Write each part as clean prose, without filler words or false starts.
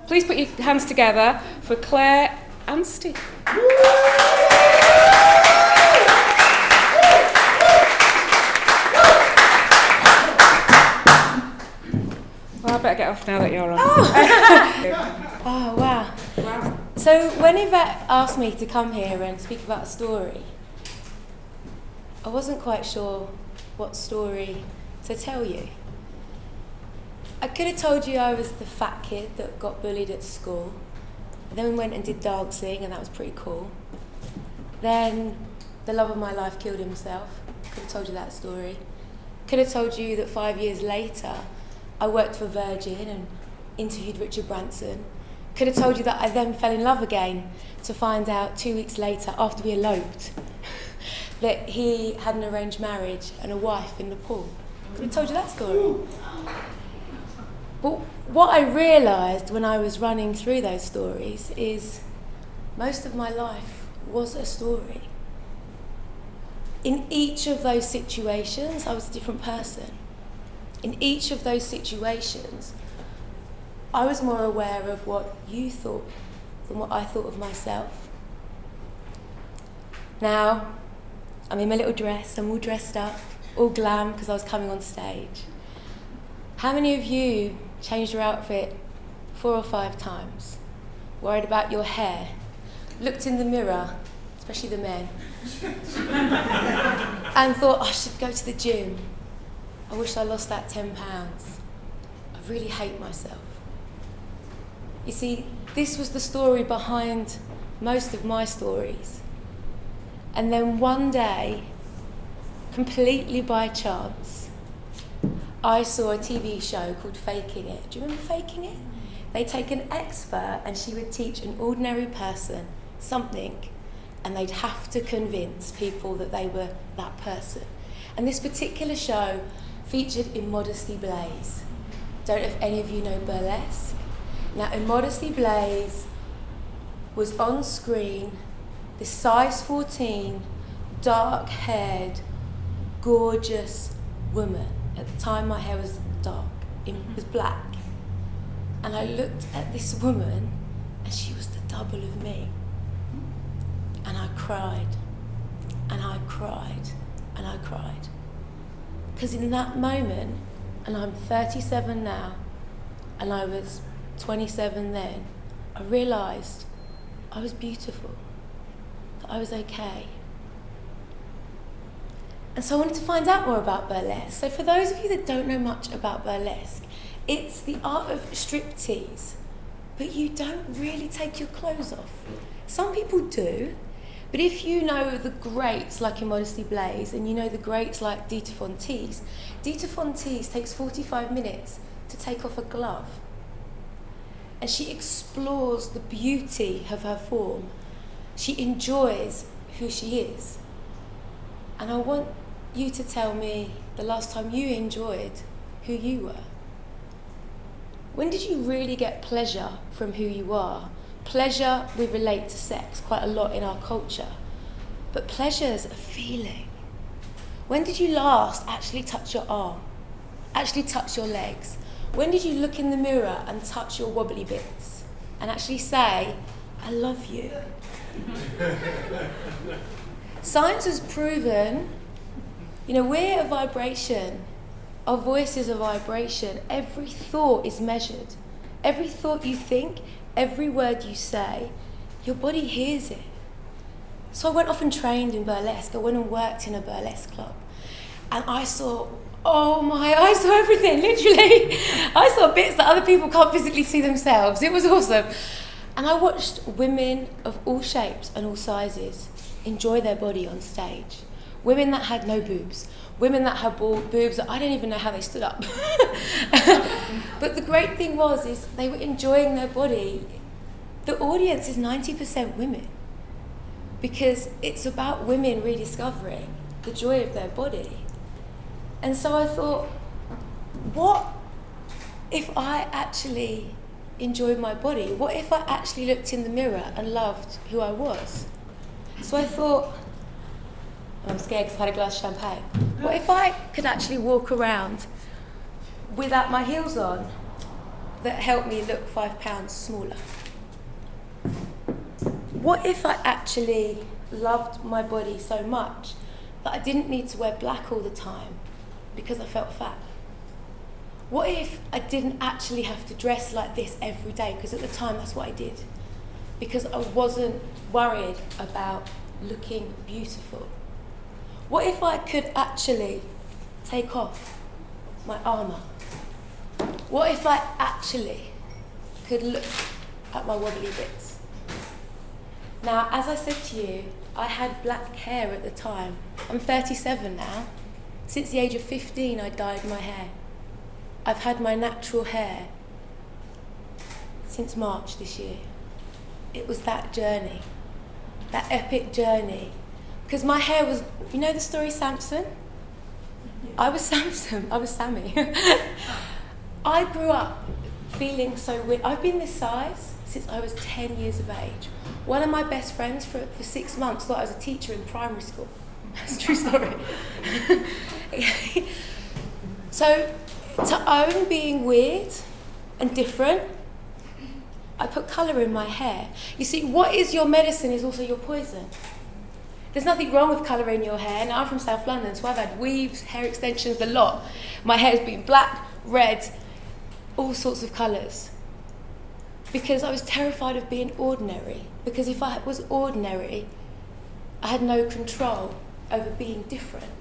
Please put your hands together for Claire and Steve. Well, I better get off now that you're on. Oh, wow. So when Yvette asked me to come here and speak about a story, I wasn't quite sure what story to tell you. I could have told you I was the fat kid that got bullied at school. And then we went and did dancing, and that was pretty cool. Then the love of my life killed himself. Could have told you that story. Could have told you that 5 years later, I worked for Virgin and interviewed Richard Branson. Could have told you that I then fell in love again to find out 2 weeks later, after we eloped, that he had an arranged marriage and a wife in Nepal. Could have told you that story. But what I realised when I was running through those stories is most of my life was a story. In each of those situations, I was a different person. In each of those situations, I was more aware of what you thought than what I thought of myself. Now, I'm in my little dress, I'm all dressed up, all glam because I was coming on stage. How many of you changed your outfit 4 or 5 times, worried about your hair, looked in the mirror, especially the men, and thought, I should go to the gym. I wish I lost that 10 pounds. I really hate myself. You see, this was the story behind most of my stories. And then one day, completely by chance, I saw a TV show called Faking It. Do you remember Faking It? They'd take an expert and she would teach an ordinary person something, and they'd have to convince people that they were that person. And this particular show featured Immodesty Blaise. Don't know if any of you know burlesque. Now, Immodesty Blaise was on screen, this size 14, dark-haired, gorgeous woman. At the time, my hair was dark, it was black. And I looked at this woman, and she was the double of me. And I cried, and I cried, and I cried. Because in that moment, and I'm 37 now, and I was 27 then, I realised I was beautiful, that I was okay. And so I wanted to find out more about burlesque. So for those of you that don't know much about burlesque, it's the art of striptease, but you don't really take your clothes off. Some people do, but if you know the greats like Immodesty Blaise and you know the greats like Dita Von Teese takes 45 minutes to take off a glove. And she explores the beauty of her form. She enjoys who she is. And I want you to tell me the last time you enjoyed who you were. When did you really get pleasure from who you are? Pleasure, we relate to sex quite a lot in our culture. But pleasure's a feeling. When did you last actually touch your arm? Actually touch your legs? When did you look in the mirror and touch your wobbly bits? And actually say, I love you? Science has proven, we're a vibration. Our voice is a vibration. Every thought is measured. Every thought you think, every word you say, your body hears it. So I went off and trained in burlesque. I went and worked in a burlesque club. And I saw everything, literally. I saw bits that other people can't physically see themselves. It was awesome. And I watched women of all shapes and all sizes enjoy their body on stage. Women that had no boobs, women that had boobs that I don't even know how they stood up. But the great thing is they were enjoying their body. The audience is 90% women, because it's about women rediscovering the joy of their body. And so I thought, what if I actually enjoyed my body? What if I actually looked in the mirror and loved who I was? So I thought, I'm scared because I had a glass of champagne. What if I could actually walk around without my heels on? that helped me look 5 pounds smaller? What if I actually loved my body so much that I didn't need to wear black all the time because I felt fat? What if I didn't actually have to dress like this every day? Because at the time, that's what I did. Because I wasn't worried about looking beautiful. What if I could actually take off my armour? What if I actually could look at my wobbly bits? Now, as I said to you, I had black hair at the time. I'm 37 now. Since the age of 15, I dyed my hair. I've had my natural hair since March this year. It was that journey, that epic journey. Because my hair was, you know the story Samson? I was Samson, I was Sammy. I grew up feeling so weird. I've been this size since I was 10 years of age. One of my best friends for 6 months thought I was a teacher in primary school. That's a true story. So, to own being weird and different, I put colour in my hair. You see, what is your medicine is also your poison. There's nothing wrong with colour in your hair. Now, I'm from South London, so I've had weaves, hair extensions, a lot. My hair's been black, red, all sorts of colours. Because I was terrified of being ordinary. Because if I was ordinary, I had no control over being different.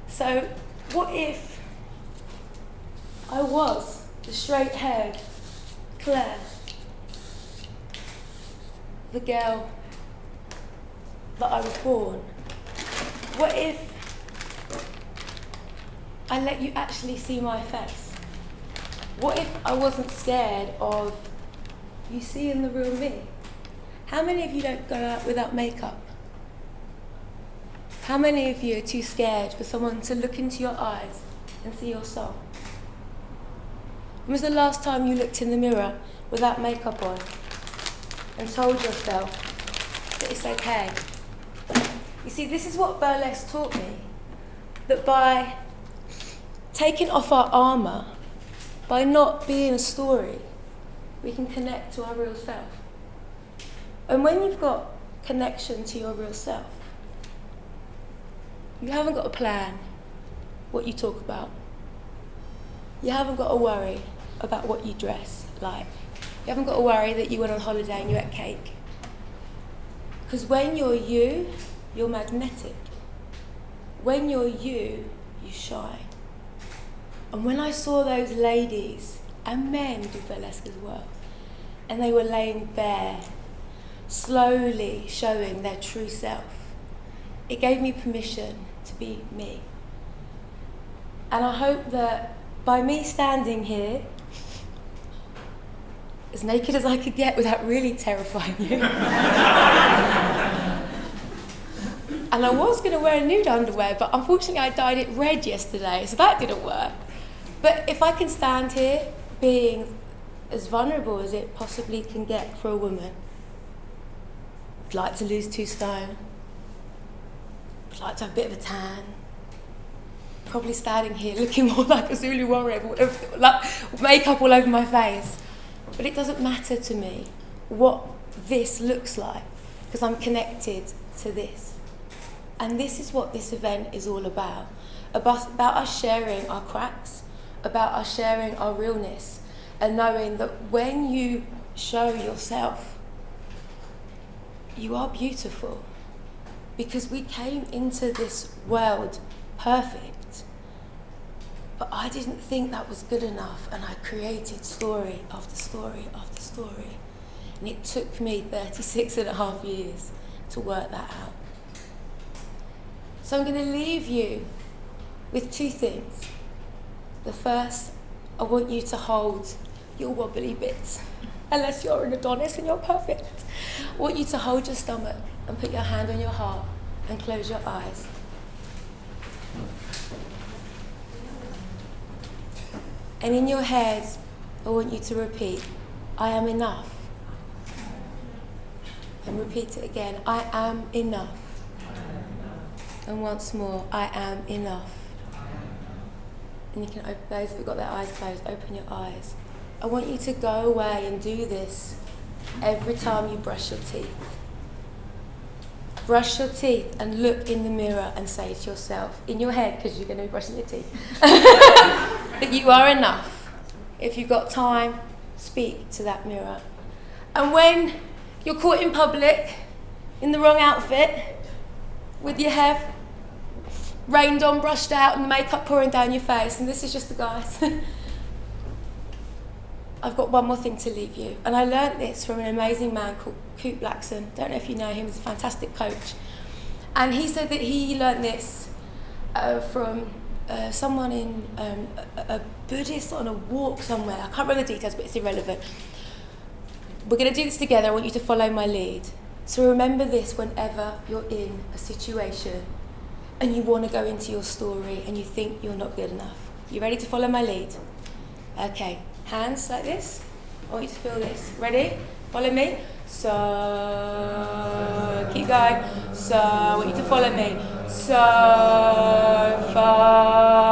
So, what if I was the straight-haired Claire, the girl that I was born? What if I let you actually see my face? What if I wasn't scared of you seeing the real me? How many of you don't go out without makeup? How many of you are too scared for someone to look into your eyes and see your soul? When was the last time you looked in the mirror without makeup on and told yourself that it's okay? You see, this is what burlesque taught me, that by taking off our armour, by not being a story, we can connect to our real self. And when you've got connection to your real self, you haven't got to plan what you talk about. You haven't got to worry about what you dress like. You haven't got to worry that you went on holiday and you ate cake. Because when you're you, you're magnetic. When you're you, you shine. And when I saw those ladies, and men do burlesque as well, and they were laying bare, slowly showing their true self, it gave me permission to be me. And I hope that by me standing here, as naked as I could get without really terrifying you, and I was going to wear nude underwear, but unfortunately I dyed it red yesterday, so that didn't work. But if I can stand here being as vulnerable as it possibly can get for a woman, I'd like to lose 2 stone, I'd like to have a bit of a tan, probably standing here looking more like a Zulu warrior with like makeup all over my face. But it doesn't matter to me what this looks like, because I'm connected to this. And this is what this event is all about us sharing our cracks, about us sharing our realness, and knowing that when you show yourself, you are beautiful. Because we came into this world perfect, but I didn't think that was good enough, and I created story after story after story. And it took me 36.5 years to work that out. So I'm going to leave you with 2 things. The first, I want you to hold your wobbly bits. Unless you're an Adonis and you're perfect. I want you to hold your stomach and put your hand on your heart and close your eyes. And in your head, I want you to repeat, I am enough. And repeat it again, I am enough. And once more, I am enough. And you can open, those who've got their eyes closed, open your eyes. I want you to go away and do this every time you brush your teeth. Brush your teeth and look in the mirror and say to yourself, in your head, because you're going to be brushing your teeth, that you are enough. If you've got time, speak to that mirror. And when you're caught in public, in the wrong outfit, with your hair rained on, brushed out, and the makeup pouring down your face, and this is just the guys, I've got one more thing to leave you. And I learnt this from an amazing man called Coop Blackson. Don't know if you know him, he's a fantastic coach. And he said that he learnt this from someone in a Buddhist on a walk somewhere. I can't remember the details, but it's irrelevant. We're going to do this together. I want you to follow my lead. So remember this whenever you're in a situation and you want to go into your story and you think you're not good enough. You ready to follow my lead? Okay. Hands like this. I want you to feel this. Ready? Follow me. So, keep going. So, I want you to follow me. So far.